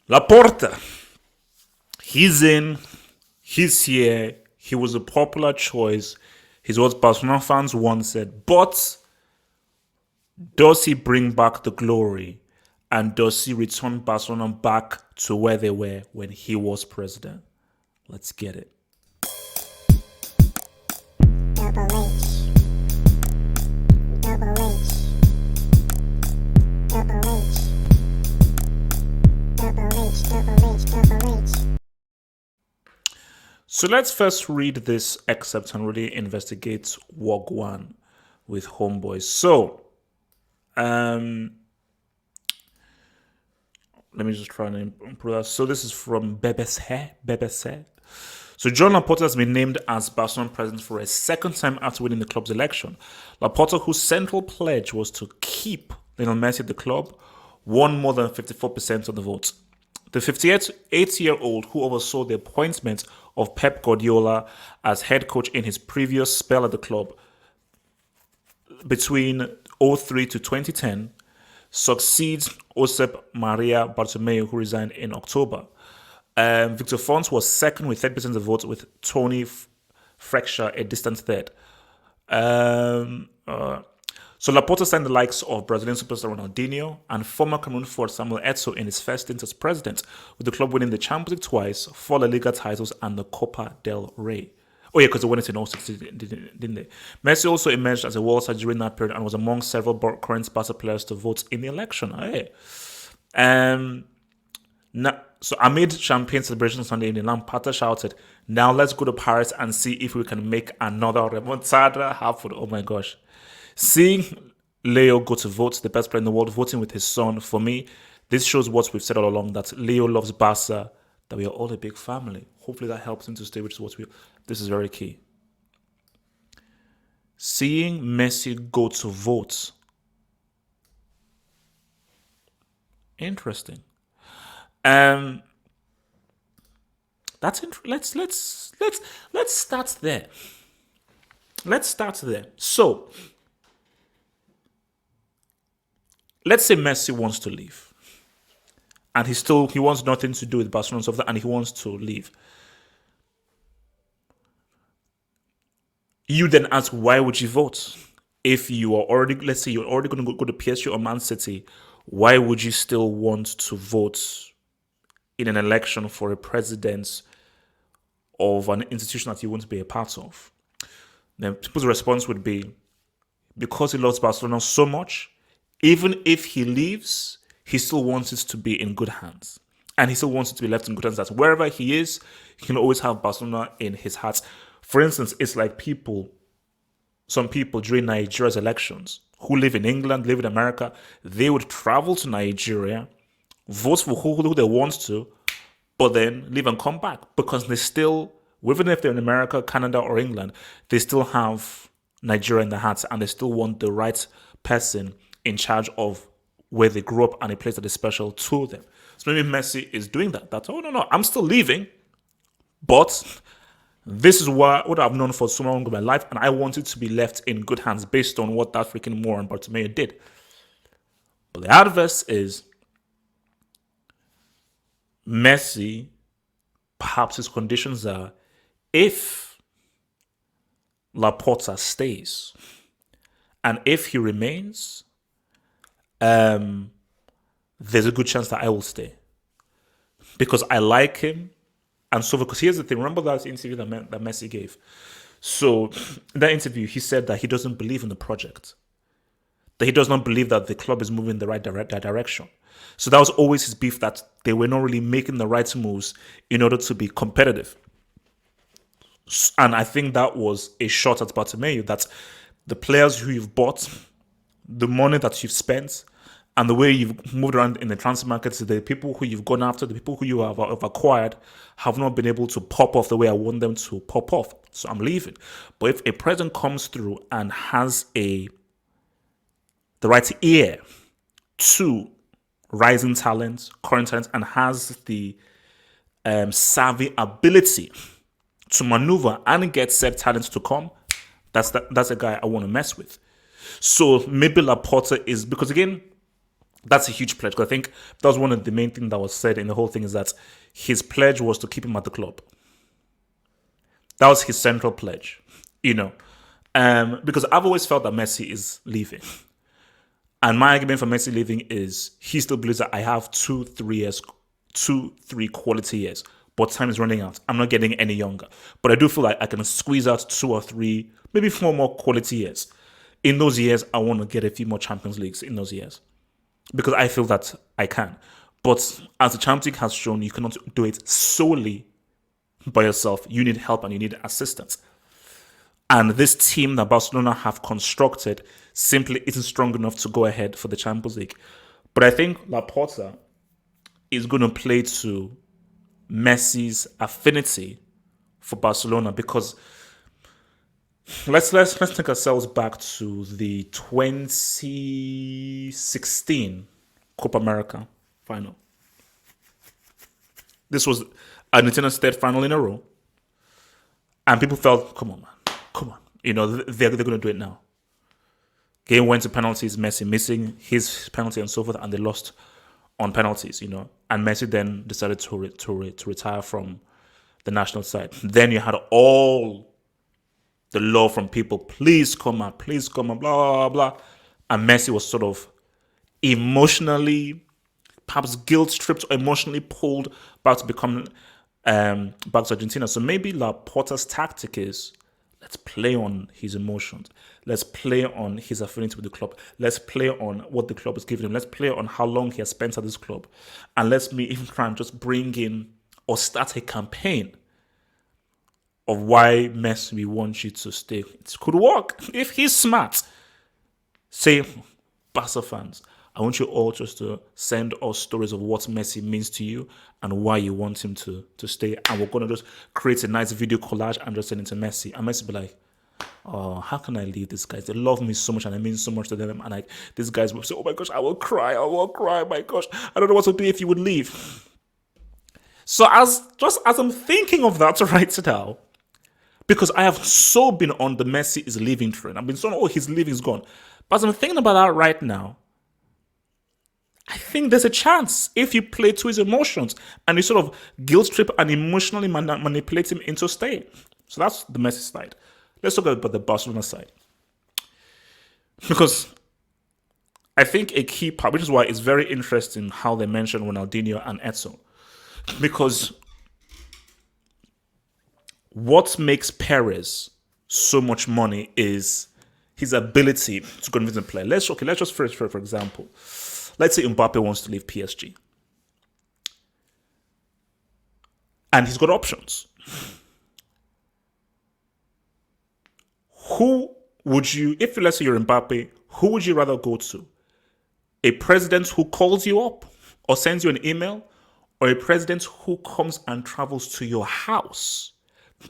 Laporta, he's in, he's here, he was a popular choice. He's what Barcelona fans wanted. But does he bring back the glory? And does he return Barcelona back to where they were when he was president? Let's get it. Double H. Double H. Double H. Double H. Double H. Double H. So let's first read this excerpt and really investigate Wagwan with Homeboys. So, let me just try and improve that. So this is from BBC. So John Laporta has been named as Barcelona president for a second time after winning the club's election. Laporta, whose central pledge was to keep Lionel Messi at the club, won more than 54% of the votes. The 58-year-old who oversaw the appointment of Pep Guardiola as head coach in his previous spell at the club between 03 to 2010 succeeds Josep Maria Bartomeu, who resigned in October. Victor Font was second with 30% of the votes, with Tony Freixas a distant third. So Laporta signed the likes of Brazilian superstar Ronaldinho and former Cameroon forward Samuel Eto'o in his first stint as president, with the club winning the Champions League twice, 4 La Liga titles, and the Copa del Rey. Oh yeah, because they won it in 06, didn't they? Messi also emerged as a world star during that period and was among several current Barca players to vote in the election. Hey. So amid champagne celebration Sunday evening, Lampard shouted, "Now let's go to Paris and see if we can make another remontada happen." Oh my gosh. Seeing Leo go to vote, the best player in the world, voting with his son, for me, this shows what we've said all along, that Leo loves Barca, that we are all a big family. Hopefully that helps him to stay, which is what this is very key. Seeing Messi go to vote. Interesting. That's let's start there. Let's start there. So let's say Messi wants to leave, and he wants nothing to do with Barcelona and stuff, and he wants to leave. You then ask, why would you vote? If you are already, let's say you're already going to go to PSG or Man City, why would you still want to vote in an election for a president of an institution that you want to be a part of? Then people's response would be, because he loves Barcelona so much, even if he leaves, he still wants it to be in good hands. And he still wants it to be left in good hands. That wherever he is, he can always have Barcelona in his heart. For instance, it's like some people during Nigeria's elections who live in England, live in America, they would travel to Nigeria, vote for who they want to, but then leave and come back because they still, even if they're in America, Canada, or England, they still have Nigeria in their hearts and they still want the right person in charge of where they grew up and a place that is special to them. So maybe Messi is doing that. That's, oh, no, I'm still leaving, but this is what I've known for so long in my life, and I want it to be left in good hands based on what that freaking moron Bartomeu did. But the adverse is Messi, perhaps his conditions are, if Laporta stays and if he remains, there's a good chance that I will stay because I like him. And so, because here's the thing, remember that interview that Messi gave? So, in that interview, he said that he doesn't believe in the project, that he does not believe that the club is moving in the right direction. So that was always his beef, that they were not really making the right moves in order to be competitive. And I think that was a shot at Bartomeu, that the players who you've bought, the money that you've spent, and the way you've moved around in the transfer markets, the people who you've gone after, the people who you have acquired, have not been able to pop off the way I want them to pop off. So I'm leaving. But if a president comes through and has the right ear to rising talents, current talents, and has the savvy ability to maneuver and get said talents to come, that's a guy I want to mess with. So maybe Laporta is, because again, That's a huge pledge. 'Cause I think that was one of the main things that was said in the whole thing is that his pledge was to keep him at the club. That was his central pledge, you know. Because I've always felt that Messi is leaving. And my argument for Messi leaving is he still believes that I have 2, 3 years, 2, 3 quality years, but time is running out. I'm not getting any younger. But I do feel like I can squeeze out 2 or 3, maybe 4 more quality years. In those years, I want to get a few more Champions Leagues in those years because I feel that I can. But as the Champions League has shown, you cannot do it solely by yourself. You need help and you need assistance. And this team that Barcelona have constructed simply isn't strong enough to go ahead for the Champions League. But I think Laporta is going to play to Messi's affinity for Barcelona because let's take ourselves back to the 2016 Copa America final. This was Argentina's third final in a row. And people felt, come on, man. Come on. They're going to do it now. Game went to penalties, Messi missing his penalty and so forth, and they lost on penalties, And Messi then decided to retire from the national side. Then you had all the love from people, please come on, blah, blah, blah. And Messi was sort of emotionally, perhaps guilt-tripped or emotionally pulled back to become back to Argentina. So maybe Laporta's tactic is, let's play on his emotions. Let's play on his affinity with the club. Let's play on what the club is giving him. Let's play on how long he has spent at this club. And let's me even try and just bring in or start a campaign of why Messi, we want you to stay. It could work if he's smart. Say, Barca fans, I want you all just to send us stories of what Messi means to you and why you want him to stay. And we're going to just create a nice video collage and just send it to Messi. And Messi be like, oh, how can I leave these guys? They love me so much and I mean so much to them. And like these guys will say, oh my gosh, I will cry, my gosh. I don't know what to do if you would leave. So as I'm thinking of that right now, because I have so been on the Messi is leaving train. I've been so, oh, he's leaving, he's gone. But as I'm thinking about that right now, I think there's a chance if you play to his emotions and you sort of guilt trip and emotionally manipulate him into staying. So that's the Messi side. Let's talk about the Barcelona side. Because I think a key part, which is why it's very interesting how they mention Ronaldinho and Edson. Because what makes Perez so much money is his ability to convince the player. Let's just for example, let's say Mbappe wants to leave PSG. And he's got options. Who would you, if let's say you're Mbappe, who would you rather go to? A president who calls you up or sends you an email, or a president who comes and travels to your house,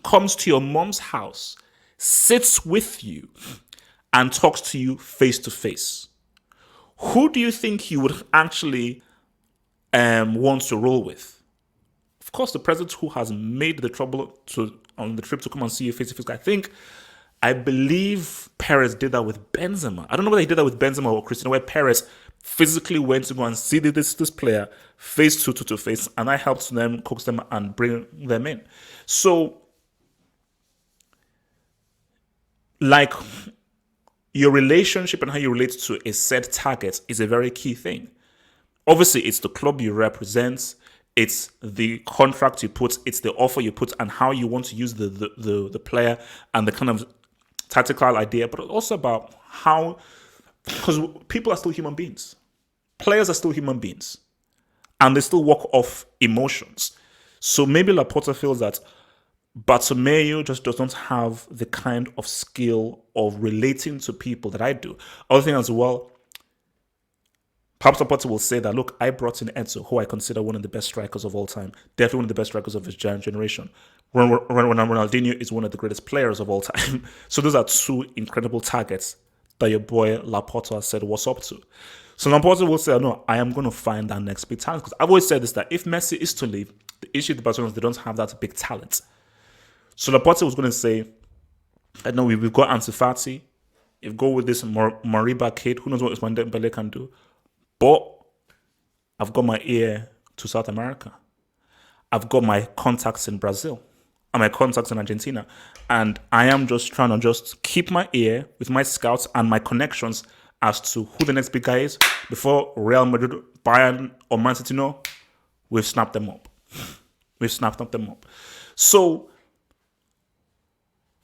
comes to your mom's house, sits with you, and talks to you face to face? Who do you think you would actually want to roll with? Of course, the president who has made the trouble on the trip to come and see you face to face. I believe Perez did that with Benzema. I don't know whether he did that with Benzema or Cristiano, where Perez physically went to go and see this player face to face, and I helped them, coax them, and bring them in. So, like, your relationship and how you relate to a set target is a very key thing. Obviously, it's the club you represent, it's the contract you put, it's the offer you put, and how you want to use the player and the kind of tactical idea, but also about how, because people are still human beings. Players are still human beings. And they still work off emotions. So maybe Laporta feels that Bartomeu just doesn't have the kind of skill of relating to people that I do. Other thing as well, perhaps Laporta will say that, look, I brought in Enzo, who I consider one of the best strikers of all time, definitely one of the best strikers of his generation. Ronaldinho is one of the greatest players of all time. So those are two incredible targets that your boy Laporta said what's up to. So Laporta will say, no, I am going to find that next big talent. Because I've always said this, that if Messi is to leave, the issue with the Barcelona is they don't have that big talent. So Laporta was going to say, I know we've got Ansu Fati. If go with this Mariba kid, who knows what Ousmane Dembele can do. But I've got my ear to South America. I've got my contacts in Brazil and my contacts in Argentina. And I am just trying to just keep my ear with my scouts and my connections as to who the next big guy is. Before Real Madrid, Bayern, or Man City know, we've snapped them up. We've snapped them up. So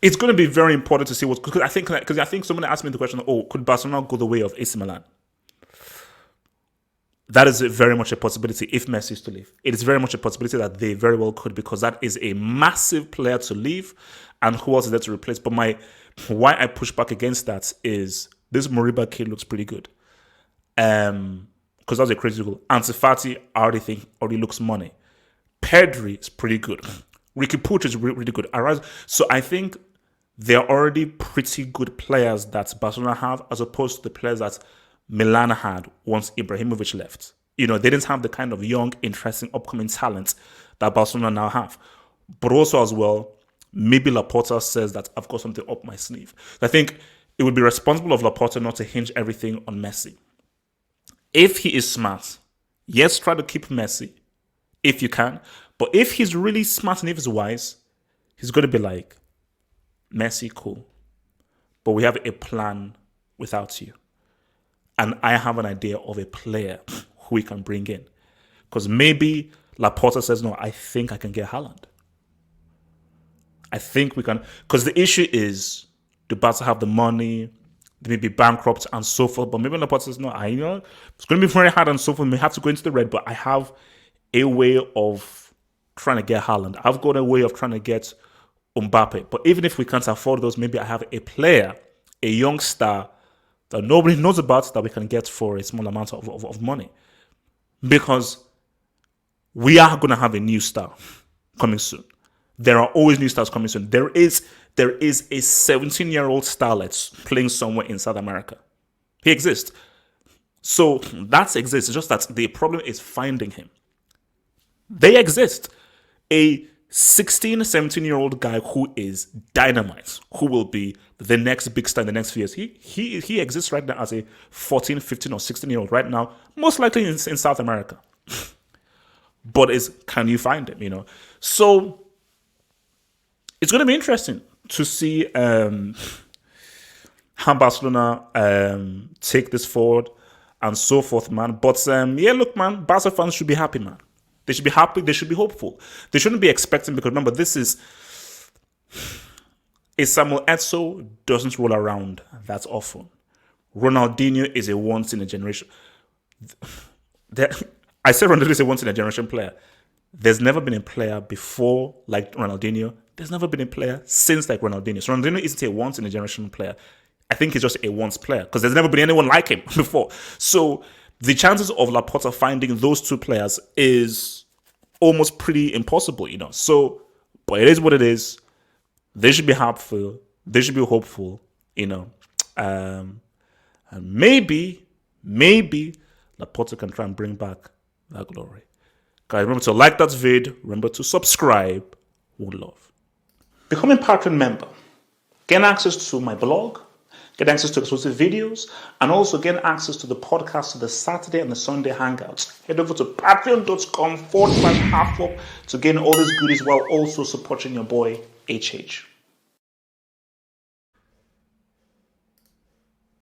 it's going to be very important to see what, because I think someone asked me the question, oh, could Barcelona go the way of AC Milan? That is very much a possibility if Messi is to leave. It is very much a possibility that they very well could, because that is a massive player to leave, and who else is there to replace? But why I push back against that is this Moriba kid looks pretty good. Because that's a crazy goal. Ansu Fati, I already looks money. Pedri is pretty good. Ricky Puig is really good. So I think they're already pretty good players that Barcelona have, as opposed to the players that Milan had once Ibrahimovic left. They didn't have the kind of young, interesting, upcoming talent that Barcelona now have. But also as well, maybe Laporta says that I've got something up my sleeve. I think it would be responsible of Laporta not to hinge everything on Messi. If he is smart, yes, try to keep Messi if you can. But if he's really smart and if he's wise, he's going to be like, Messi, cool. But we have a plan without you. And I have an idea of a player who we can bring in. Because maybe Laporta says, no, I think I can get Haaland. I think we can. Because the issue is, do Barca have the money? They may be bankrupt and so forth. But maybe Laporta says, no, it's going to be very hard and so forth. We may have to go into the red, but I have a way of trying to get Haaland. I've got a way of trying to get Mbappe. But even if we can't afford those, maybe I have a player, a young star that nobody knows about that we can get for a small amount of money. Because we are going to have a new star coming soon. There are always new stars coming soon. There is a 17-year-old starlet playing somewhere in South America. He exists. So that exists. It's just that the problem is finding him. They exist. A 16, 17-year-old guy who is dynamite, who will be the next big star in the next few years. He exists right now as a 14, 15, or 16-year-old right now, most likely in South America. But can you find him, So it's going to be interesting to see how Barcelona take this forward and so forth, man. But look, man, Barca fans should be happy, man. They should be happy. They should be hopeful. They shouldn't be expecting, because remember, this is a Samuel Eto'o doesn't roll around that often. Ronaldinho is a once in a generation. I said Ronaldinho is a once in a generation player. There's never been a player before like Ronaldinho. There's never been a player since like Ronaldinho. So Ronaldinho isn't a once in a generation player. I think he's just a once player, because there's never been anyone like him before. So the chances of Laporta finding those two players is almost pretty impossible, So, but it is what it is. They should be hopeful. They should be hopeful, And maybe Laporta can try and bring back that glory. Guys, remember to like that vid. Remember to subscribe. One love. Become a Patreon member. Gain access to my blog. Get access to exclusive videos, and also get access to the podcast, to the Saturday and the Sunday hangouts. Head over to patreon.com/halfup to gain all these goodies while also supporting your boy HH.